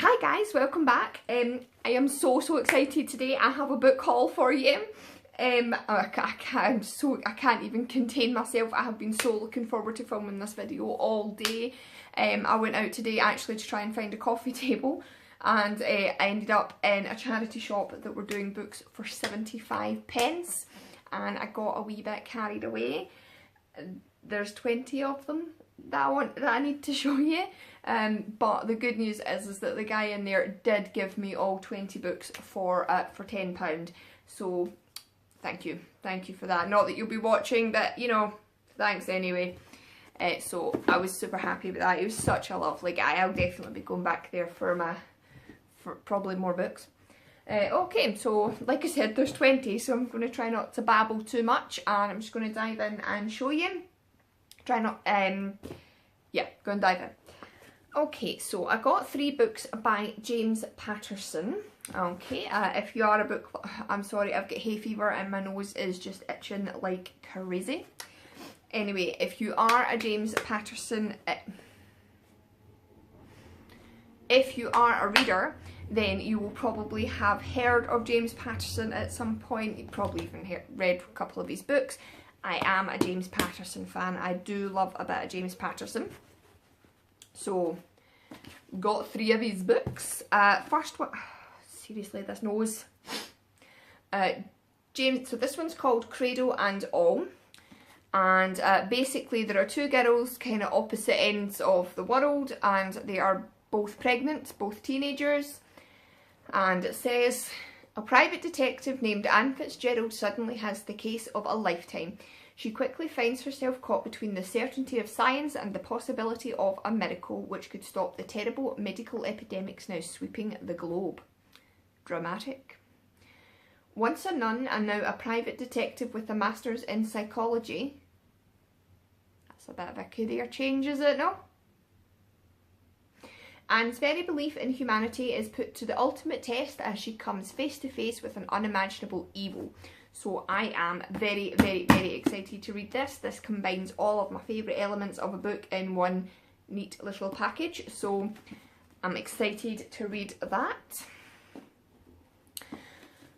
Hi guys, welcome back. I am so excited today. I have a book haul for you. I can't even contain myself. I have been so looking forward to filming this video all day. I went out today actually to try and find a coffee table, and I ended up in a charity shop that were doing books for 75 pence, and I got a wee bit carried away. There's 20 of them that I need to show you. But the good news is that the guy in there did give me all 20 books for £10. So thank you for that. Not that you'll be watching, but you know, thanks anyway. So I was super happy with that. He was such a lovely guy. I'll definitely be going back there for probably more books. Okay, so like I said, there's 20, so I'm going to try not to babble too much, and I'm just going to dive in and show you. Try not, yeah, go and dive in. Okay, so I got 3 books by James Patterson. Okay, if you are a book, I'm sorry, I've got hay fever and my nose is just itching like crazy. Anyway, if you are a James Patterson, if you are a reader, then you will probably have heard of James Patterson at some point. You've probably even read a couple of his books. I am a James Patterson fan. I do love a bit of James Patterson. So, got 3 of his books. First one, seriously, this nose. So this one's called Cradle and All. And basically there are 2 girls, kind of opposite ends of the world, and they are both pregnant, both teenagers. And it says, a private detective named Anne Fitzgerald suddenly has the case of a lifetime. She quickly finds herself caught between the certainty of science and the possibility of a miracle which could stop the terrible medical epidemics now sweeping the globe. Dramatic. Once a nun and now a private detective with a master's in psychology. That's a bit of a career change, is it, no? Anne's very belief in humanity is put to the ultimate test as she comes face to face with an unimaginable evil. So I am very excited to read this. This combines all of my favourite elements of a book in one neat little package. So I'm excited to read that.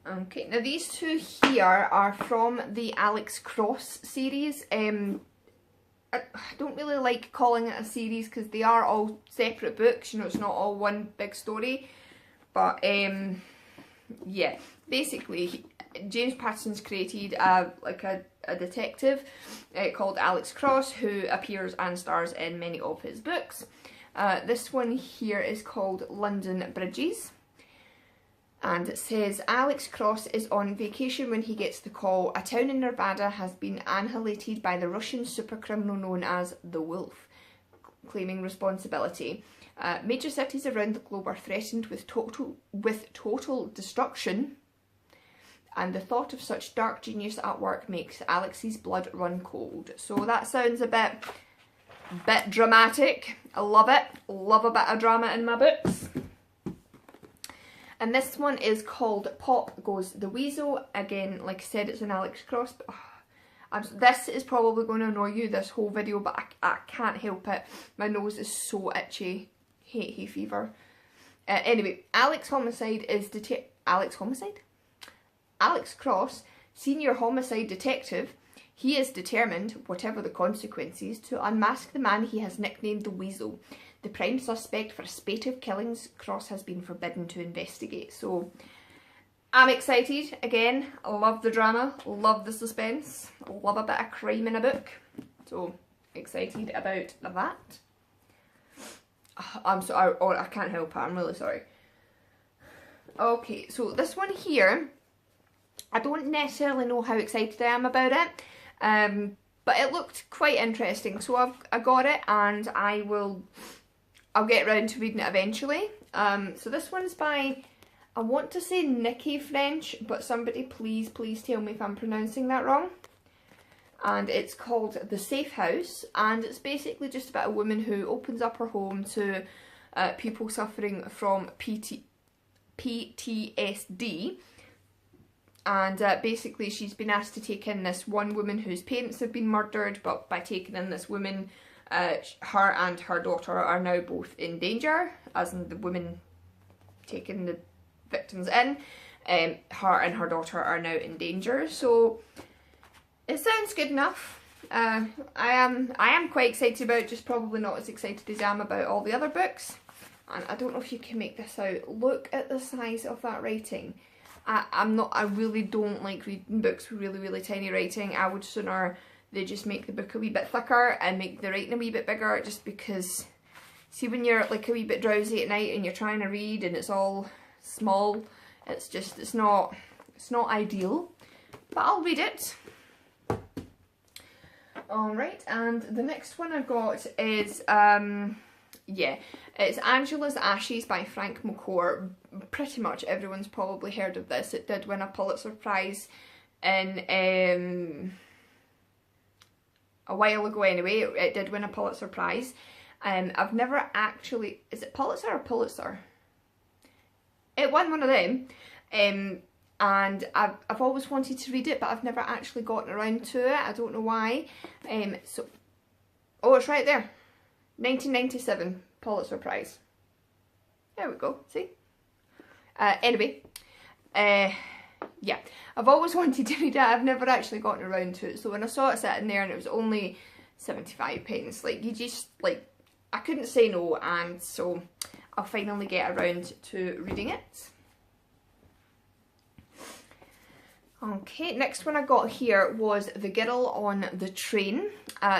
Okay, now these 2 here are from the Alex Cross series. I don't really like calling it a series because they are all separate books, you know, it's not all one big story. But yeah, basically James Patterson's created a detective called Alex Cross, who appears and stars in many of his books. This one here is called London Bridges. And it says, Alex Cross is on vacation when he gets the call. A town in Nevada has been annihilated by the Russian supercriminal known as the Wolf, claiming responsibility. Major cities around the globe are threatened with total destruction, and the thought of such dark genius at work makes Alex's blood run cold. So that sounds a bit dramatic. I love it. Love a bit of drama in my books. And this one is called Pop Goes the Weasel. Again, like I said, it's an Alex Cross. But this is probably going to annoy you, this whole video, but I can't help it. My nose is so itchy. Hate hay fever. Anyway, Alex Cross, senior homicide detective. He is determined, whatever the consequences, to unmask the man he has nicknamed the Weasel. The prime suspect for a spate of killings, Cross has been forbidden to investigate. So, I'm excited. Again, I love the drama, love the suspense, love a bit of crime in a book. So, excited about that. I'm sorry, I can't help it, I'm really sorry. Okay, so this one here, I don't necessarily know how excited I am about it, but it looked quite interesting. So I got it, and I'll get around to reading it eventually. So this one's by, I want to say Nikki French, but somebody please tell me if I'm pronouncing that wrong. And it's called The Safe House, and it's basically just about a woman who opens up her home to people suffering from PTSD. And basically she's been asked to take in this one woman whose parents have been murdered, but by taking in this woman, her and her daughter are now both in danger, as in the woman taken the victims in. Her and her daughter are now in danger, so it sounds good enough. I am quite excited about it, just probably not as excited as I am about all the other books. And I don't know if you can make this out. Look at the size of that writing. I really don't like reading books with really, really tiny writing. I would sooner they just make the book a wee bit thicker and make the writing a wee bit bigger, just because, see, when you're like a wee bit drowsy at night and you're trying to read and it's all small, it's not ideal, but I'll read it. Alright, and the next one I got is, yeah, it's Angela's Ashes by Frank McCourt. Pretty much everyone's probably heard of this. It did win a Pulitzer Prize in, a while ago anyway. It did win a Pulitzer Prize. I've never actually, is it Pulitzer or Pulitzer? It won one of them. And I've always wanted to read it, but I've never actually gotten around to it. I don't know why. So, oh, it's right there. 1997 Pulitzer Prize. There we go, see? Anyway, yeah, I've always wanted to read it. I've never actually gotten around to it. So when I saw it sitting there and it was only 75 pence, like, you just, like, I couldn't say no, and so I'll finally get around to reading it. Okay, next one I got here was The Girl on the Train.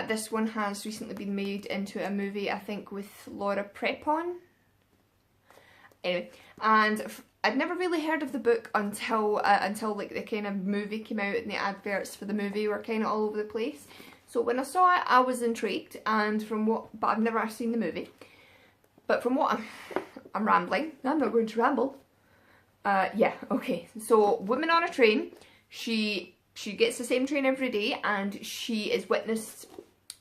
This one has recently been made into a movie, I think, with Laura Prepon. Anyway, and I'd never really heard of the book until like the kind of movie came out, and the adverts for the movie were kind of all over the place. So when I saw it, I was intrigued, and but I've never seen the movie. But from what I'm rambling, I'm not going to ramble. Yeah, okay. So, woman on a train. She gets the same train every day, and she is witnessed,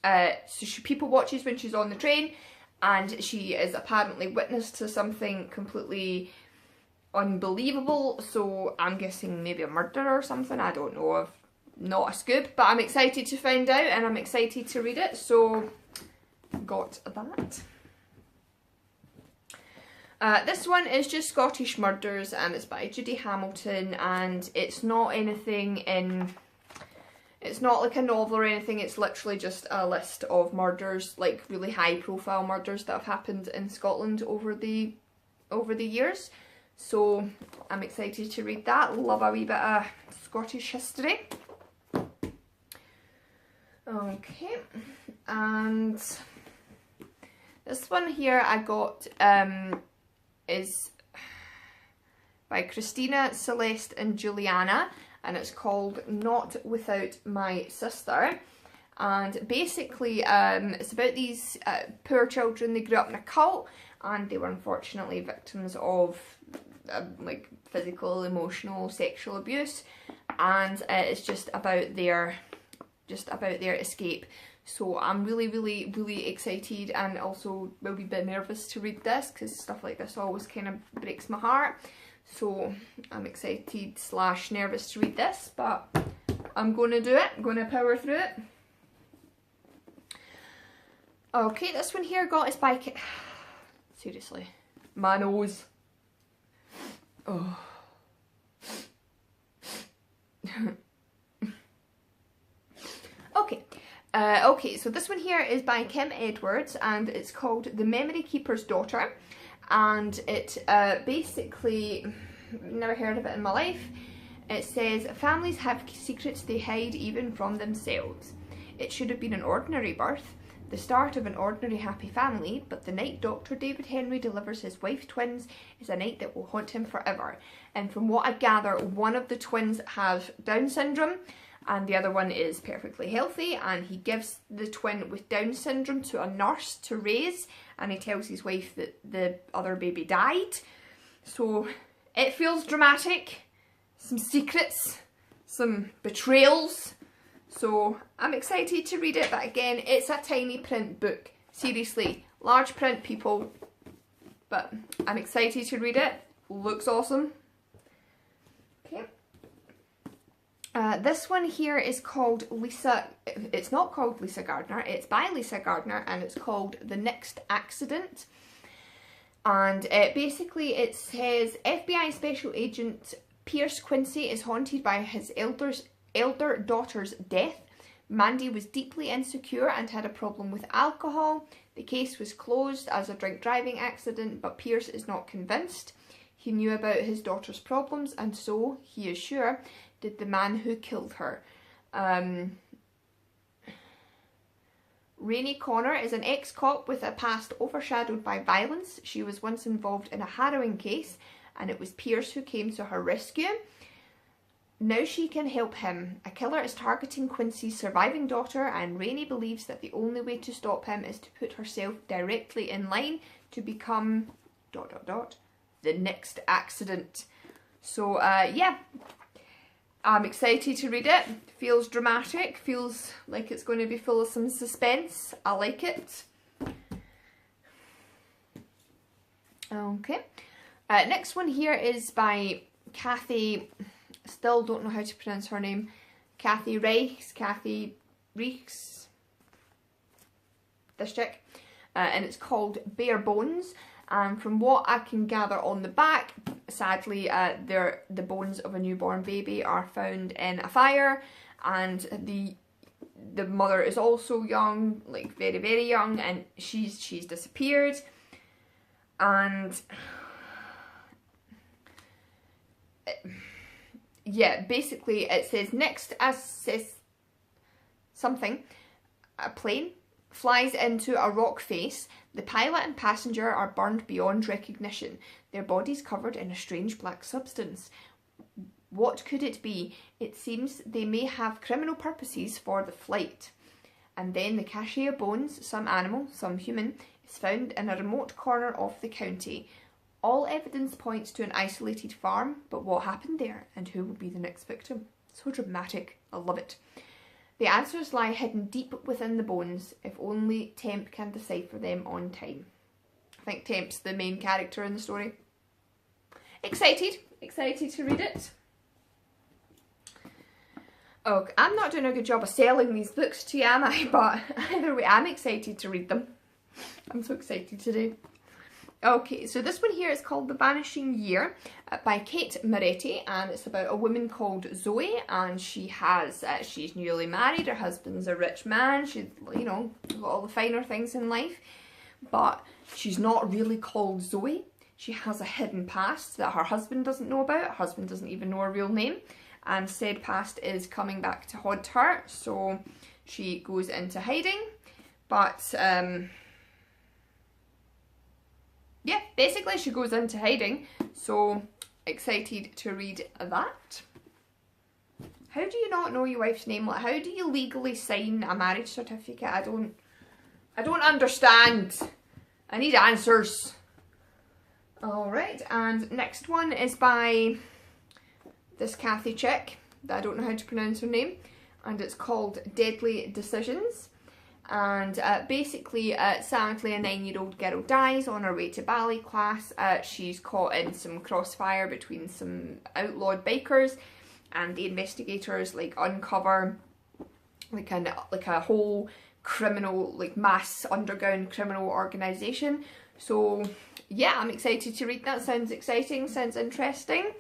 so people watches when she's on the train, and she is apparently witness to something completely unbelievable. So I'm guessing maybe a murder or something. I don't know. I've not a scoop, but I'm excited to find out, and I'm excited to read it. So got that. This one is just Scottish Murders, and it's by Judy Hamilton, and it's not anything it's not like a novel or anything. It's literally just a list of murders, like really high profile murders that have happened in Scotland over the years. So I'm excited to read that. Love a wee bit of Scottish history. Okay, and this one here I got is by Christina, Celeste and Juliana, and it's called Not Without My Sister. And basically it's about these poor children. They grew up in a cult, and they were unfortunately victims of like physical, emotional, sexual abuse, and it's just about their escape. So I'm really, really, really excited, and also will be a bit nervous to read this, because stuff like this always kind of breaks my heart. So I'm excited / nervous to read this, but I'm going to do it. I'm going to power through it. Okay, this one here got is by... Seriously. My nose. Oh. Okay. Okay, so this one here is by Kim Edwards, and it's called The Memory Keeper's Daughter, and it basically, never heard of it in my life. It says, families have secrets they hide even from themselves. It should have been an ordinary birth, the start of an ordinary happy family, but the night Dr. David Henry delivers his wife twins is a night that will haunt him forever. And from what I gather, one of the twins has Down syndrome, and the other one is perfectly healthy, and he gives the twin with Down syndrome to a nurse to raise, and he tells his wife that the other baby died. So it feels dramatic, some secrets, some betrayals. So I'm excited to read it, but again, it's a tiny print book. Seriously, large print, people, but I'm excited to read it. Looks awesome. Okay. This one here is called Lisa, it's not called Lisa Gardner, it's by Lisa Gardner, and it's called The Next Accident. And basically it says FBI Special Agent Pierce Quincy is haunted by his elder daughter's death. Mandy was deeply insecure and had a problem with alcohol. The case was closed as a drink driving accident, but Pierce is not convinced. He knew about his daughter's problems, and so, he is sure, did the man who killed her. Rainey Connor is an ex-cop with a past overshadowed by violence. She was once involved in a harrowing case, and it was Pierce who came to her rescue. Now she can help him. A killer is targeting Quincy's surviving daughter, and Rainey believes that the only way to stop him is to put herself directly in line to become ... the next accident. So yeah, I'm excited to read it. Feels dramatic, feels like it's going to be full of some suspense. I like it. Okay, next one here is by Kathy, still don't know how to pronounce her name, Kathy Reichs, this chick, and it's called Bare Bones. And from what I can gather on the back, sadly the bones of a newborn baby are found in a fire, and the mother is also young, like very, very young, and she's disappeared. And yeah, basically it says next assess something, a plane flies into a rock face. The pilot and passenger are burned beyond recognition, their bodies covered in a strange black substance. What could it be? It seems they may have criminal purposes for the flight. And then the cache of bones, some animal, some human, is found in a remote corner of the county. All evidence points to an isolated farm, but what happened there and who will be the next victim? So dramatic, I love it. The answers lie hidden deep within the bones, if only Temp can decipher them on time. I think Temp's the main character in the story. Excited to read it. Oh, I'm not doing a good job of selling these books to you, am I? But either way, I'm excited to read them. I'm so excited today. Okay, so this one here is called The Vanishing Year by Kate Moretti, and it's about a woman called Zoe, and she's newly married, her husband's a rich man, she's, you know, got all the finer things in life, but she's not really called Zoe. She has a hidden past that her husband doesn't know about. Her husband doesn't even know her real name, and said past is coming back to haunt her, so she goes into hiding, but yeah, basically she goes into hiding, so excited to read that. How do you not know your wife's name? Like, how do you legally sign a marriage certificate? I don't understand. I need answers. Alright, and next one is by this Kathy chick, that I don't know how to pronounce her name, and it's called Deadly Decisions. And basically, sadly, a 9-year-old girl dies on her way to ballet class. She's caught in some crossfire between some outlawed bikers, and the investigators like uncover like a whole criminal, like mass underground criminal organisation. So yeah, I'm excited to read that. Sounds exciting, sounds interesting,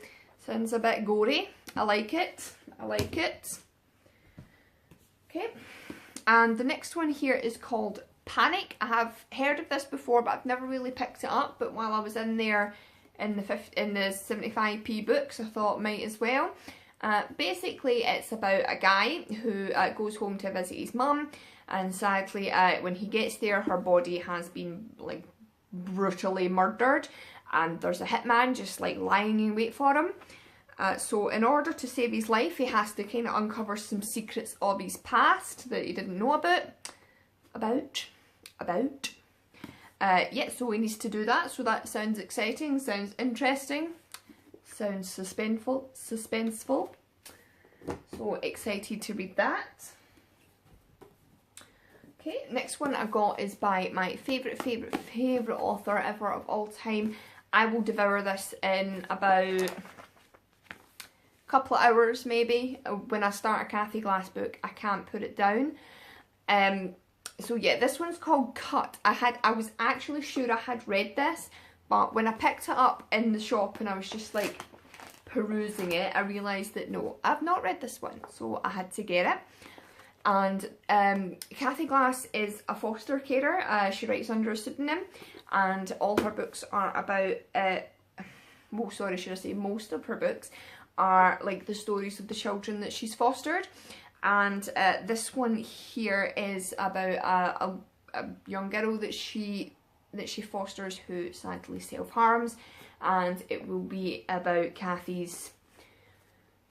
sounds a bit gory. I like it. I like it. Okay. And the next one here is called Panic. I have heard of this before, but I've never really picked it up. But while I was in there in the 75p books, I thought might as well. Basically, it's about a guy who goes home to visit his mum, and sadly, when he gets there, her body has been like brutally murdered, and there's a hitman just like lying in wait for him. So in order to save his life, he has to kind of uncover some secrets of his past that he didn't know about. Yeah, so he needs to do that. So that sounds exciting, sounds interesting, sounds suspenseful. So excited to read that. Okay, next one I got is by my favourite author ever of all time. I will devour this in about couple of hours maybe. When I start a Kathy Glass book, I can't put it down. So yeah, this one's called Cut. I was actually sure I had read this, But when I picked it up in the shop and I was just like perusing it, I realised that no, I've not read this one, so I had to get it. And Cathy Glass is a foster carer. She writes under a pseudonym, and all her books are about, well, sorry, should I say most of her books are like the stories of the children that she's fostered. And this one here is about a young girl that she fosters who sadly self-harms, and it will be about Cathy's,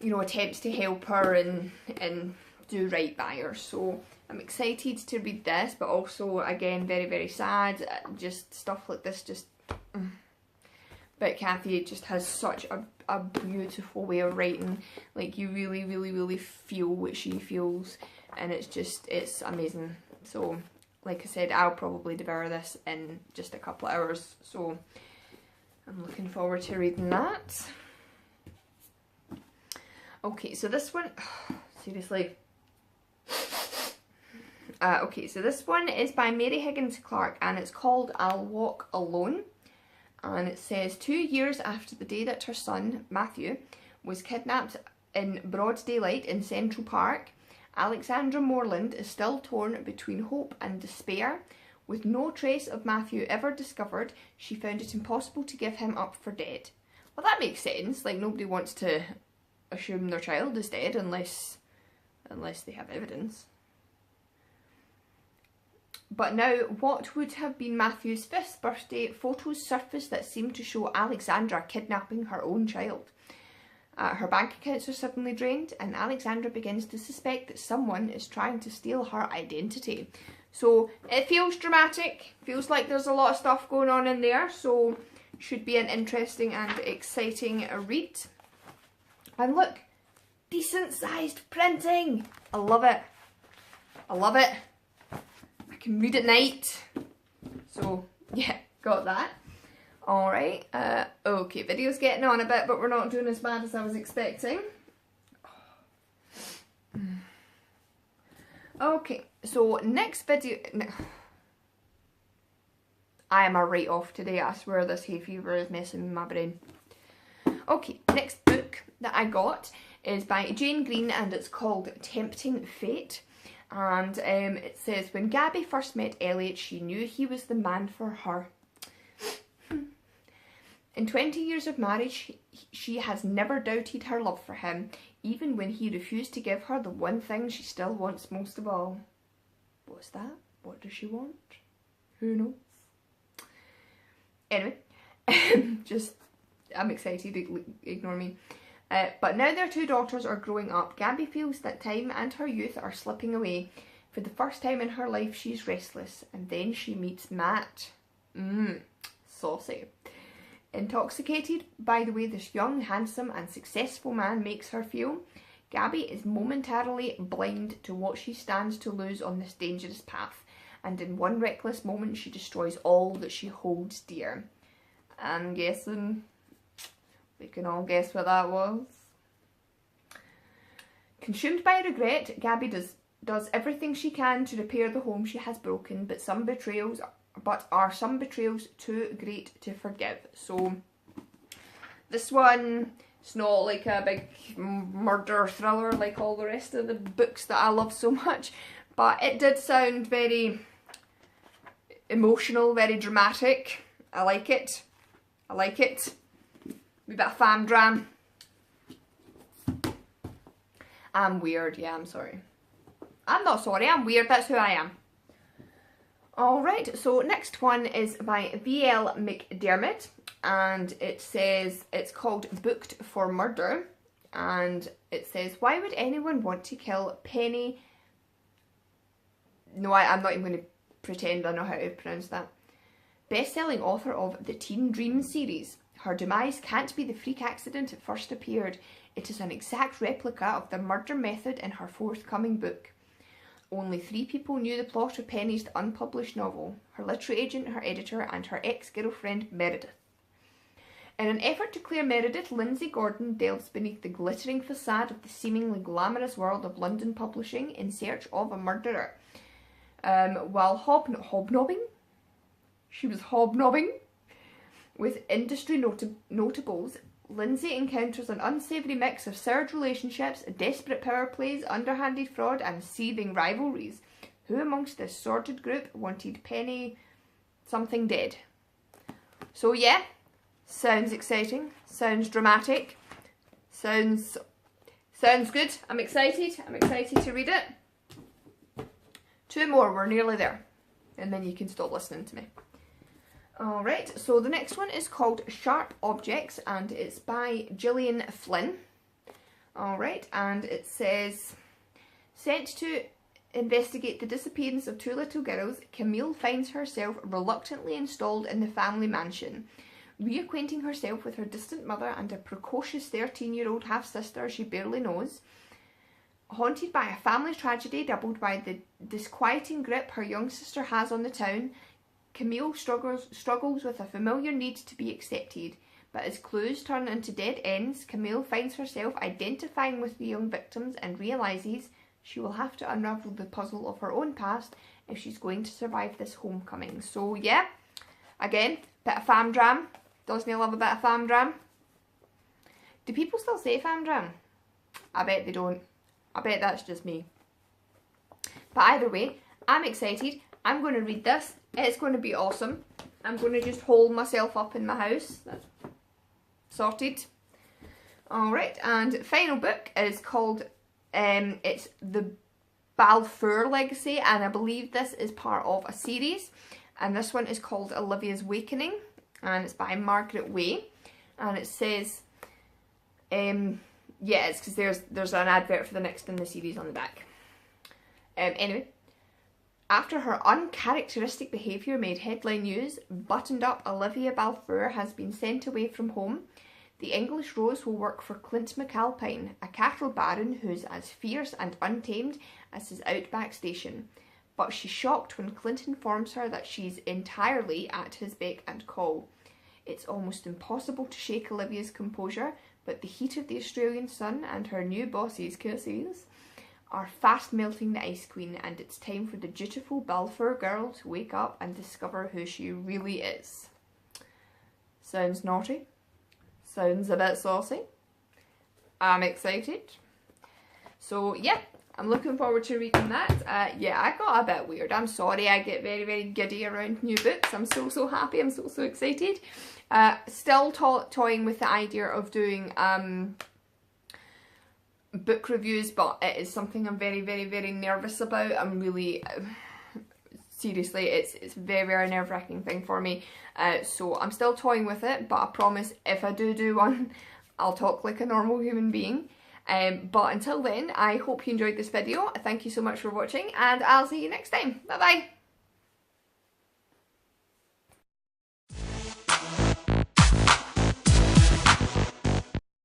you know, attempts to help her and do right by her. So I'm excited to read this, but also again very, very sad. Just stuff like this, just but Cathy just has such a beautiful way of writing. Like, you really, really, really feel what she feels, and it's amazing. So like I said, I'll probably devour this in just a couple of hours, so I'm looking forward to reading that. Okay, so this one, seriously. Okay, so this one is by Mary Higgins Clark, and it's called I'll Walk Alone. And it says, 2 years after the day that her son, Matthew, was kidnapped in broad daylight in Central Park, Alexandra Morland is still torn between hope and despair. With no trace of Matthew ever discovered, she found it impossible to give him up for dead. Well, that makes sense. Like, nobody wants to assume their child is dead unless they have evidence. But now, what would have been Matthew's 5th birthday, photos surfaced that seemed to show Alexandra kidnapping her own child. Her bank accounts are suddenly drained, and Alexandra begins to suspect that someone is trying to steal her identity. So it feels dramatic, feels like there's a lot of stuff going on in there, so should be an interesting and exciting read. And look, decent sized printing! I love it. I love it. I can read at night. So yeah, got that. Alright, okay, video's getting on a bit, but we're not doing as bad as I was expecting. Okay, so next video... I am a write-off today, I swear this hay fever is messing with my brain. Okay, next book that I got is by Jane Green, and it's called Tempting Fate. And it says, when Gabby first met Elliot, she knew he was the man for her. In 20 years of marriage, she has never doubted her love for him, even when he refused to give her the one thing she still wants most of all. What's that? What does she want? Who knows? Anyway, I'm excited, ignore me. But now their 2 daughters are growing up, Gabby feels that time and her youth are slipping away. For the first time in her life, she's restless, and then she meets Matt. Saucy. Intoxicated by the way this young, handsome and successful man makes her feel, Gabby is momentarily blind to what she stands to lose on this dangerous path, and in one reckless moment she destroys all that she holds dear. I'm guessing we can all guess what that was. Consumed by regret, Gabby does everything she can to repair the home she has broken, but are some betrayals too great to forgive. So this one, it's not like a big murder thriller like all the rest of the books that I love so much, but it did sound very emotional, very dramatic. I like it. I like it. A bit of fam dram. I'm weird, yeah, I'm sorry. I'm not sorry, I'm weird, that's who I am. Alright, so next one is by V.L. McDermott, and it says, it's called Booked for Murder, and it says, why would anyone want to kill Penny? No, I'm not even going to pretend I know how to pronounce that. Best-selling author of the Teen Dream series. Her demise can't be the freak accident it first appeared. It is an exact replica of the murder method in her forthcoming book. Only 3 people knew the plot of Penny's unpublished novel: her literary agent, her editor, and her ex-girlfriend Meredith. In an effort to clear Meredith, Lindsay Gordon delves beneath the glittering facade of the seemingly glamorous world of London publishing in search of a murderer. While hobnobbing? She was hobnobbing With industry notables, Lindsay encounters an unsavoury mix of soured relationships, desperate power plays, underhanded fraud and seething rivalries. Who amongst this sordid group wanted Penny something dead? So yeah, sounds exciting, sounds dramatic, sounds good. I'm excited to read it. 2 more, we're nearly there, and then you can stop listening to me. Alright, so the next one is called Sharp Objects, and it's by Gillian Flynn. Alright, and it says, sent to investigate the disappearance of 2 little girls, Camille finds herself reluctantly installed in the family mansion. Reacquainting herself with her distant mother and a precocious 13-year-old half-sister she barely knows. Haunted by a family tragedy doubled by the disquieting grip her young sister has on the town, Camille struggles with a familiar need to be accepted, but as clues turn into dead ends, Camille finds herself identifying with the young victims and realises she will have to unravel the puzzle of her own past if she's going to survive this homecoming. So yeah, again, bit of fam dram. Doesn't he love a bit of fam dram? Do people still say fam dram? I bet they don't. I bet that's just me. But either way, I'm excited. I'm going to read this. It's going to be awesome. I'm going to just hole myself up in my house. That's sorted. Alright, and final book is called, it's The Balfour Legacy, and I believe this is part of a series. And this one is called Olivia's Awakening, and it's by Margaret Way. And it says, yeah, it's because there's an advert for the next in the series on the back. Anyway, after her uncharacteristic behaviour made headline news, buttoned-up Olivia Balfour has been sent away from home. The English Rose will work for Clint McAlpine, a cattle baron who's as fierce and untamed as his outback station. But she's shocked when Clint informs her that she's entirely at his beck and call. It's almost impossible to shake Olivia's composure, but the heat of the Australian sun and her new boss's kisses are fast melting the Ice Queen, and it's time for the dutiful Balfour girl to wake up and discover who she really is. Sounds naughty. Sounds a bit saucy. I'm excited. So yeah, I'm looking forward to reading that. Yeah, I got a bit weird. I'm sorry, I get very, very giddy around new books. I'm so happy. I'm so excited. Still toying with the idea of doing book reviews, but it is something I'm very, very, very nervous about. I'm really, seriously, it's a very, very nerve-wracking thing for me. So I'm still toying with it, but I promise if I do one, I'll talk like a normal human being. But until then, I hope you enjoyed this video. Thank you so much for watching, and I'll see you next time. Bye bye!